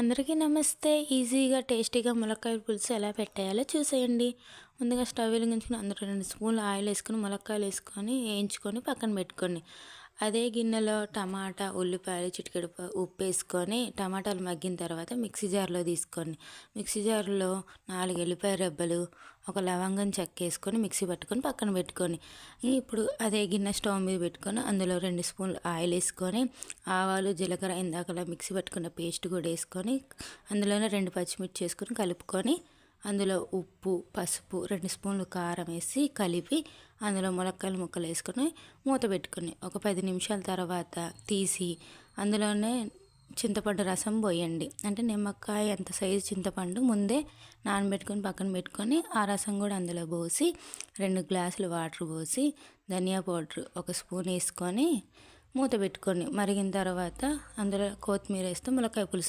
అందరికీ నమస్తే. ఈజీగా, టేస్టీగా ములక్కాయ పులుసు ఎలా పెట్టేయాలో చూసేయండి. ముందుగా స్టవ్ వెలిగించుకొని అందులో 2 స్పూన్లు ఆయిల్ వేసుకొని ములక్కాయలు వేసుకొని వేయించుకొని పక్కన పెట్టుకోండి. అదే గిన్నెలో టమాటా, ఉల్లిపాయలు, చిటికెడు ఉప్పు వేసుకొని టమాటాలు మగ్గిన తర్వాత మిక్సీ జార్లో తీసుకోండి. మిక్సీ జార్లో 4 ఎల్లిపాయ రెబ్బలు, ఒక లవంగం చెక్క వేసుకొని మిక్సీ పట్టుకొని పక్కన పెట్టుకొని ఇప్పుడు అదే గిన్నె స్టవ్ మీద పెట్టుకొని అందులో 2 స్పూన్లు ఆయిల్ వేసుకొని ఆవాలు, జీలకర్ర ఇందాకలా మిక్సీ పట్టుకున్న పేస్ట్ కూడా వేసుకొని అందులోనే 2 పచ్చిమిర్చి వేసుకొని కలుపుకొని అందులో ఉప్పు, పసుపు, 2 స్పూన్లు కారం వేసి కలిపి అందులో ములక్కాయల ముక్కలు వేసుకొని మూత పెట్టుకొని ఒక 10 నిమిషాల తర్వాత తీసి అందులోనే చింతపండు రసం పోయండి. అంటే నిమ్మకాయ ఎంత సైజు చింతపండు ముందే నానబెట్టుకొని పక్కన పెట్టుకొని ఆ రసం కూడా అందులో పోసి 2 గ్లాసులు వాటర్ పోసి ధనియా పౌడర్ 1 స్పూన్ వేసుకొని మూత పెట్టుకొని మరిగిన తర్వాత అందులో కొత్తిమీర వేస్తే ములక్కాయ పులుసు